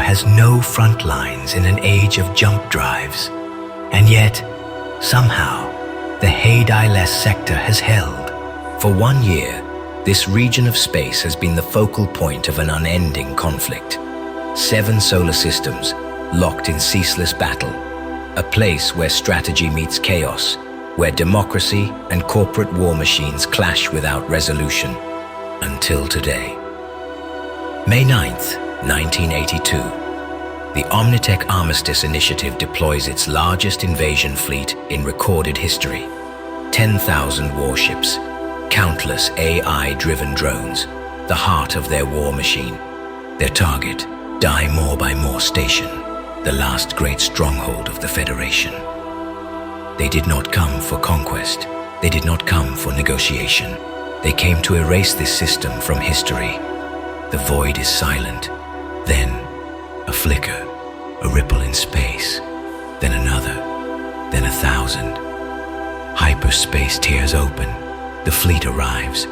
has no front lines in an age of jump drives. And yet, somehow, the Hadai-less sector has held. For 1 year, this region of space has been the focal point of an unending conflict. 7 solar systems locked in ceaseless battle, a place where strategy meets chaos, where democracy and corporate war machines clash without resolution, until today. May 9th, 1982. The Omnitech Armistice Initiative deploys its largest invasion fleet in recorded history. 10,000 warships, countless AI-driven drones, the heart of their war machine. Their target, Die More by More Station, the last great stronghold of the Federation. They did not come for conquest. They did not come for negotiation. They came to erase this system from history. The void is silent. Then, a flicker, a ripple in space. Then another, then 1,000. Hyperspace tears open. The fleet arrives,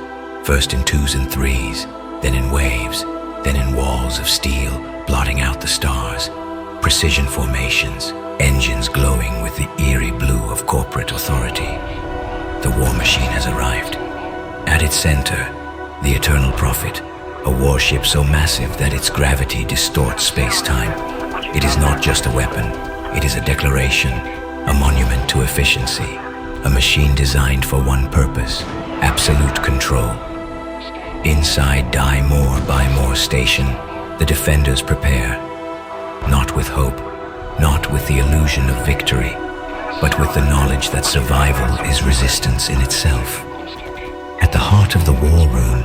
first in 2s and 3s, then in waves, then in walls of steel, blotting out the stars. Precision formations, engines glowing with the eerie blue of corporate authority. The war machine has arrived. At its center, the Eternal Prophet, a warship so massive that its gravity distorts space-time. It is not just a weapon, it is a declaration, a monument to efficiency, a machine designed for one purpose: absolute control. Inside Die More by More Station, the defenders prepare, not with hope, not with the illusion of victory, but with the knowledge that survival is resistance in itself. At the heart of the war room,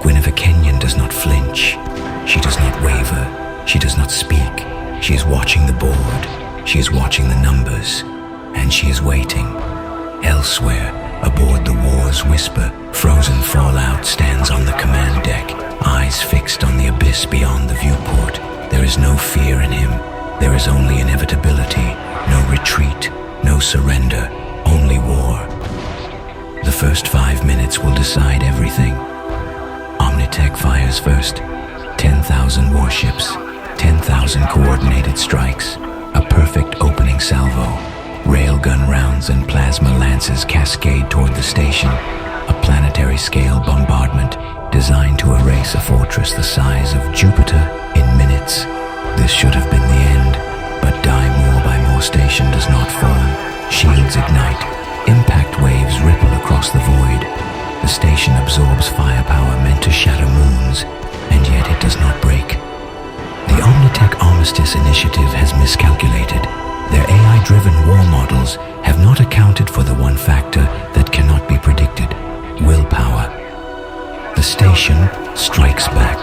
Guinevere Kenyon does not flinch. She does not waver. She does not speak. She is watching the board. She is watching the numbers. And she is waiting. Elsewhere, aboard the war's whisper, frozen fallout stands on the command deck, eyes fixed on the abyss beyond the viewport. There is no fear in him. There is only inevitability, no retreat, no surrender, only war. The first 5 minutes will decide everything. Omnitech fires first. 10,000 warships, 10,000 coordinated strikes, a perfect opening salvo. Railgun rounds and plasma lances cascade toward the station, a planetary-scale bombardment designed to erase a fortress the size of Jupiter in minutes. This should have been the end, but Die More by More Station does not fall. Shields ignite. Impact waves ripple across the void. The station absorbs firepower meant to shatter moons, and yet it does not break. The Omnitech Armistice Initiative has miscalculated. Their AI-driven war models have not accounted for the one factor that cannot be predicted: willpower. The station strikes back.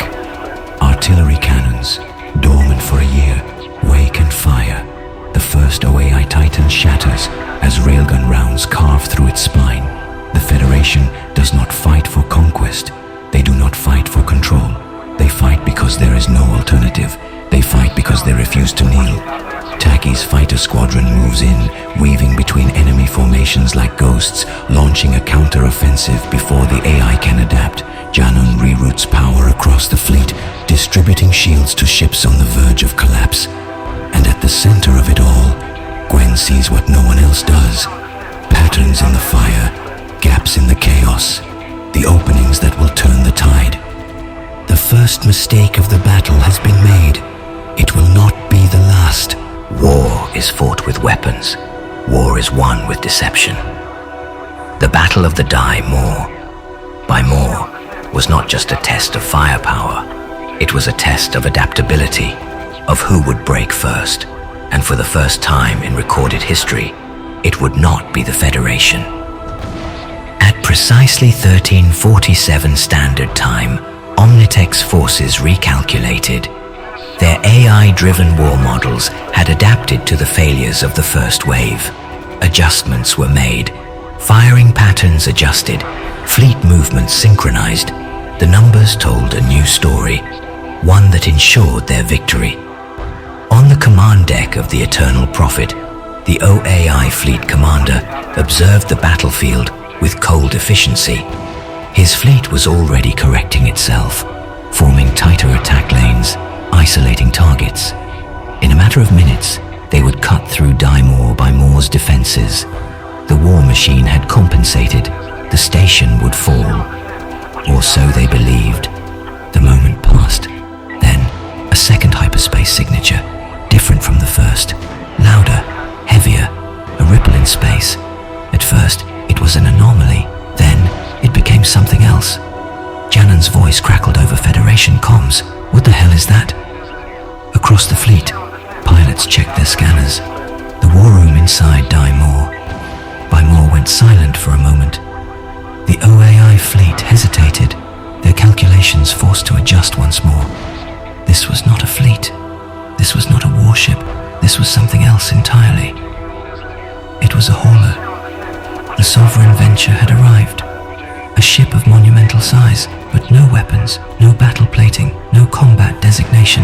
Artillery cannons, dormant for a year, wake and fire. The first OAI Titan shatters as railgun rounds carve through its spine. The Federation does not fight for conquest. They do not fight for control. They fight because there is no alternative. They fight because they refuse to kneel. Taki's fighter squadron moves in, weaving between enemy formations like ghosts, launching a counter-offensive before the AI can adapt. Janun reroutes power across the fleet, distributing shields to ships on the verge of collapse. And at the center of it all, Gwen sees what no one else does. Patterns in the fire, gaps in the chaos, the openings that will turn the tide. The first mistake of the battle has been made. It will not be the last. War is fought with weapons. War is won with deception. The Battle of the Die More by More was not just a test of firepower. It was a test of adaptability, of who would break first. And for the first time in recorded history, it would not be the Federation. At precisely 1347 Standard Time, Omnitech's forces recalculated. Their AI-driven war models had adapted to the failures of the first wave. Adjustments were made, firing patterns adjusted, fleet movements synchronized. The numbers told a new story, one that ensured their victory. On the command deck of the Eternal Prophet, the OAI fleet commander observed the battlefield with cold efficiency. His fleet was already correcting itself, forming tighter attack lanes, isolating targets, In a matter of minutes, they would cut through Daimor by Mor's defenses. The war machine had compensated. The station would fall. Or so they believed. The moment passed. Then, a second hyperspace signature, different from the first. Louder, heavier, a ripple in space. At first, it was an anomaly. Then, it became something else. Janan's voice crackled over Federation comms. What the hell is that? Across the fleet, pilots checked their scanners. The war room inside Daimor. Daimor went silent for a moment. The OAI fleet hesitated, their calculations forced to adjust once more. This was not a fleet. This was not a warship. This was something else entirely. It was a hauler. The Sovereign Venture had arrived. A ship of monumental size, but no weapons, no battle plating, no combat designation.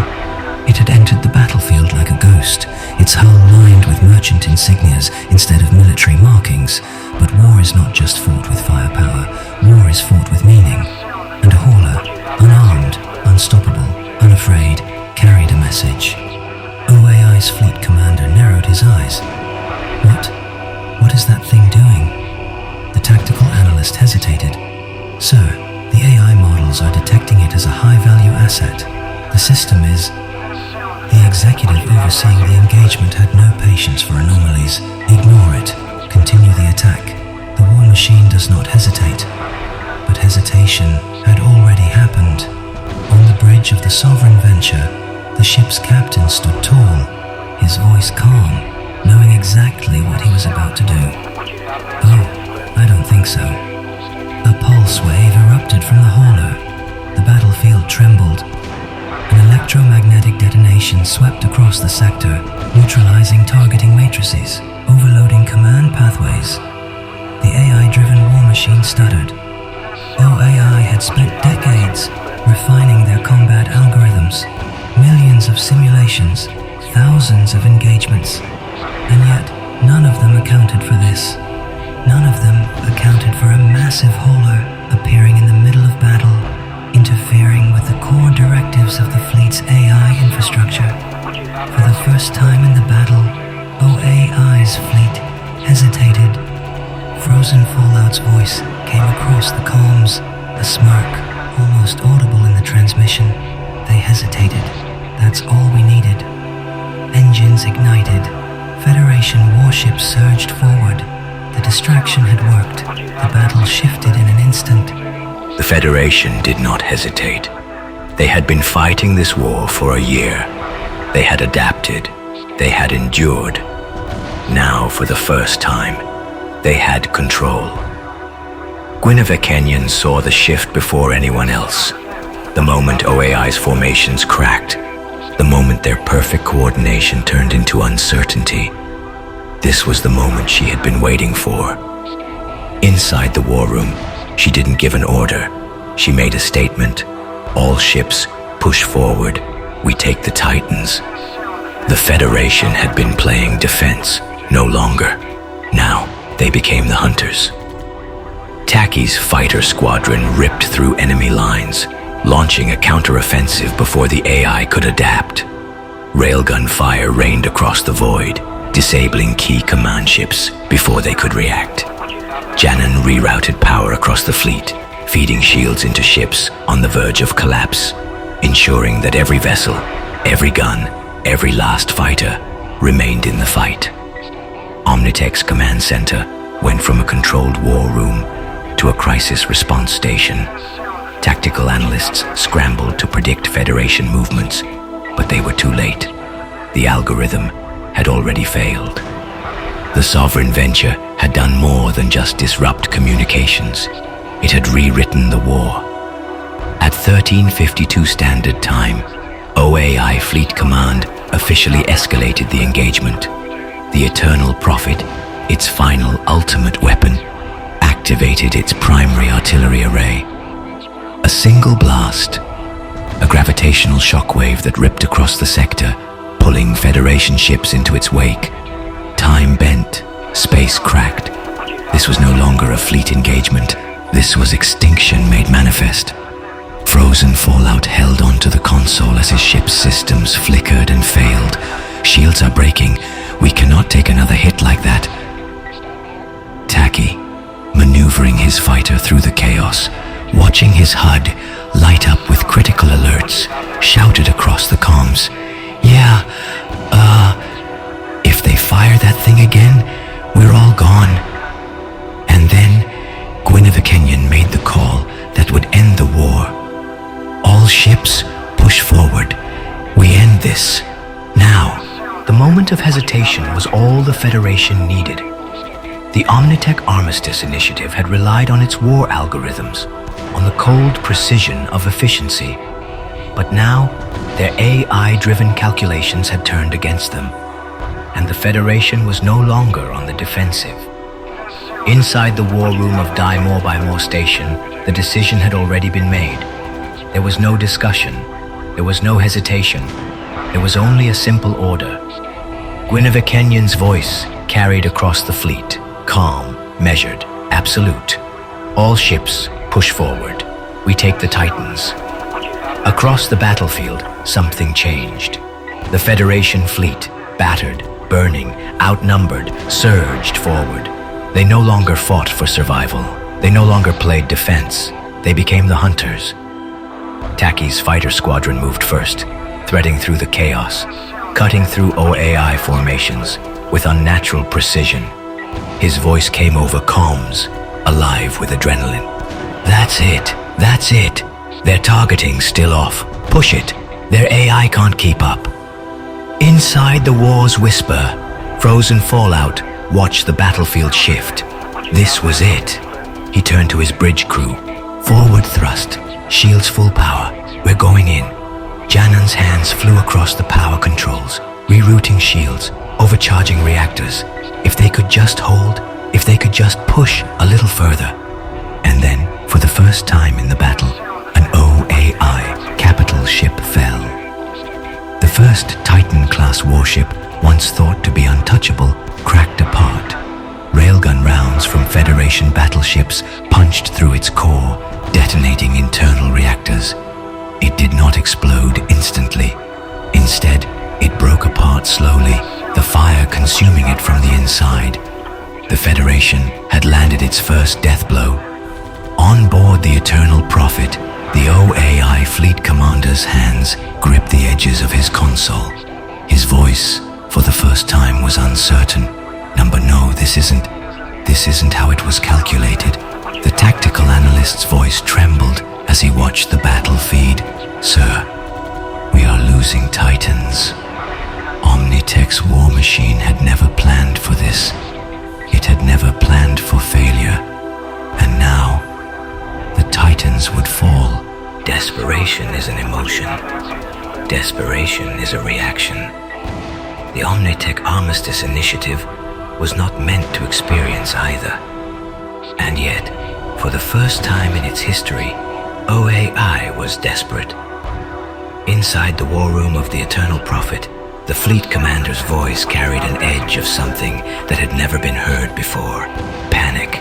It had entered the battlefield like a ghost, its hull lined with merchant insignias instead of military markings. But war is not just fought with firepower. War is fought with meaning. And a hauler, unarmed, unstoppable, unafraid, carried a message. OAI's fleet commander narrowed his eyes. What is that thing doing? The tactical analyst hesitated. Sir, the AI models are detecting it as a high-value asset. The system is... The executive overseeing the engagement had no patience for anomalies. Ignore it. Continue the attack. The war machine does not hesitate. But hesitation had already happened. On the bridge of the Sovereign Venture, the ship's captain stood tall, his voice calm, knowing exactly what he was about to do. Oh, I don't think so. A pulse wave erupted from the hauler. The battlefield trembled. An electromagnetic detonation swept across the sector, neutralizing targeting matrices, overloading command pathways. The AI-driven war machine stuttered. OAI had spent decades refining their combat algorithms, millions of simulations, thousands of engagements, and yet none of them accounted for this. None of them accounted for a massive hauler appearing in the middle of battle, interfering with the core directives of the fleet's AI infrastructure. For the first time in the battle, OAI's fleet hesitated. Frozen Fallout's voice came across the comms, a smirk, almost audible in the transmission. They hesitated. That's all we needed. Engines ignited. Federation warships surged forward. The distraction had worked. The battle shifted in an instant. The Federation did not hesitate. They had been fighting this war for a year. They had adapted. They had endured. Now, for the first time, they had control. Guinevere Kenyon saw the shift before anyone else. The moment OAI's formations cracked, the moment their perfect coordination turned into uncertainty. This was the moment she had been waiting for. Inside the war room, she didn't give an order. She made a statement. All ships, push forward. We take the Titans. The Federation had been playing defense, no longer. Now, they became the hunters. Taki's fighter squadron ripped through enemy lines, launching a counteroffensive before the AI could adapt. Railgun fire rained across the void, disabling key command ships before they could react. Janan rerouted power across the fleet, feeding shields into ships on the verge of collapse, ensuring that every vessel, every gun, every last fighter remained in the fight. Omnitech's command center went from a controlled war room to a crisis response station. Tactical analysts scrambled to predict Federation movements, but they were too late. The algorithm had already failed. The Sovereign Venture had done more than just disrupt communications. It had rewritten the war. At 1352 Standard Time, OAI Fleet Command officially escalated the engagement. The Eternal Prophet, its final ultimate weapon, activated its primary artillery array. A single blast, a gravitational shockwave that ripped across the sector, pulling Federation ships into its wake. Time bent, space cracked. This was no longer a fleet engagement. This was extinction made manifest. Frozen Fallout held onto the console as his ship's systems flickered and failed. Shields are breaking. We cannot take another hit like that. Taki, maneuvering his fighter through the chaos, watching his HUD light up with critical alerts, shouted across the comms. Yeah, if they fire that thing again, we're all gone. And then Kenyon made the call that would end the war. All ships, push forward. We end this. Now. The moment of hesitation was all the Federation needed. The Omnitech Armistice Initiative had relied on its war algorithms, on the cold precision of efficiency. But now, their AI-driven calculations had turned against them, and the Federation was no longer on the defensive. Inside the war room of Die More by More Station, the decision had already been made. There was no discussion. There was no hesitation. There was only a simple order. Kenyon's voice carried across the fleet, calm, measured, absolute. All ships, push forward. We take the Titans. Across the battlefield, something changed. The Federation fleet, battered, burning, outnumbered, surged forward. They no longer fought for survival. They no longer played defense. They became the hunters. Taki's fighter squadron moved first, threading through the chaos, cutting through OAI formations with unnatural precision. His voice came over comms, alive with adrenaline. That's it. That's it. Their targeting's still off. Push it. Their AI can't keep up. Inside the war's whisper, frozen fallout watched the battlefield shift. This was it. He turned to his bridge crew. Forward thrust. Shields full power. We're going in. Janan's hands flew across the power controls, rerouting shields, overcharging reactors. If they could just hold, if they could just push a little further. And then, for the first time in the battle, an OAI capital ship fell. The first Titan-class warship, once thought to be untouchable, cracked apart. Railgun rounds from Federation battleships punched through its core, detonating internal reactors. It did not explode instantly. Instead, it broke apart slowly, the fire consuming it from the inside. The Federation had landed its first death blow. On board the Eternal Prophet, the OAI fleet commander's hands gripped the edges of his console. His voice, for the first time, was uncertain. No, this isn't how it was calculated. The tactical analyst's voice trembled as he watched the battle feed. Sir, we are losing Titans. Omnitech's war machine had never planned for this. It had never planned for failure. And now, the Titans would fall. Desperation is an emotion. Desperation is a reaction. The Omnitech Armistice Initiative was not meant to experience either. And yet, for the first time in its history, OAI was desperate. Inside the war room of the Eternal Prophet, the fleet commander's voice carried an edge of something that had never been heard before. Panic.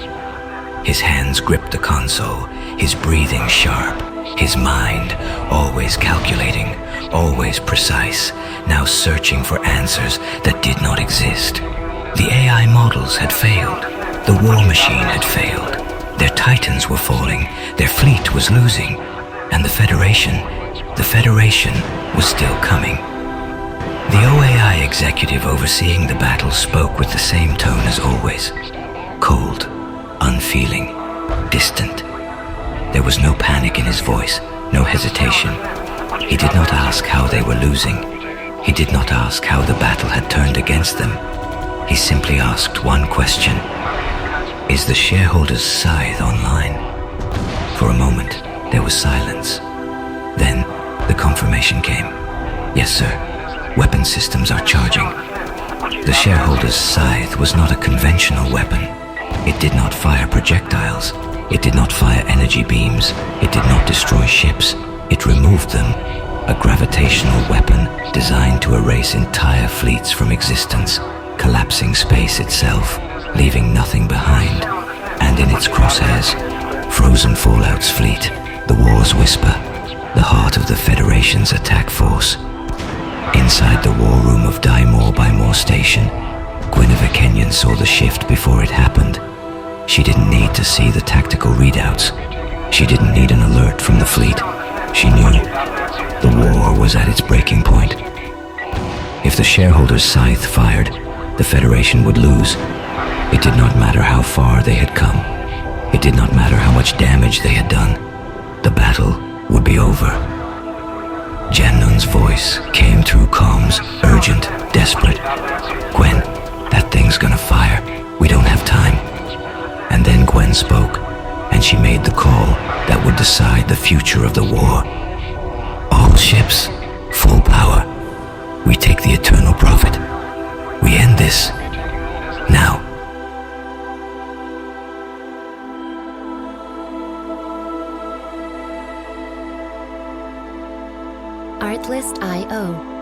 His hands gripped the console, his breathing sharp, his mind always calculating, always precise, now searching for answers that did not exist. The AI models had failed. The war machine had failed. Their Titans were falling. Their fleet was losing. And the Federation was still coming. The OAI executive overseeing the battle spoke with the same tone as always. Cold, unfeeling, distant. There was no panic in his voice, no hesitation. He did not ask how they were losing. He did not ask how the battle had turned against them. He simply asked one question. Is the shareholder's scythe online? For a moment, there was silence. Then, the confirmation came. Yes, sir. Weapon systems are charging. The shareholder's scythe was not a conventional weapon. It did not fire projectiles. It did not fire energy beams. It did not destroy ships. It removed them. A gravitational weapon designed to erase entire fleets from existence, collapsing space itself, leaving nothing behind. And in its crosshairs, frozen Fallout's fleet, the war's whisper, the heart of the Federation's attack force. Inside the war room of Die More by More Station, Guinevere Kenyon saw the shift before it happened. She didn't need to see the tactical readouts. She didn't need an alert from the fleet. She knew the war was at its breaking point. If the shareholders' scythe fired, the Federation would lose. It did not matter how far they had come. It did not matter how much damage they had done. The battle would be over. Jannun's voice came through comms, urgent, desperate. "Gwen, that thing's gonna fire. We don't have time." And then Gwen spoke, and she made the call that would decide the future of the war. "All ships, full power. We take the eternal profit. We end this. Now." Artlist.io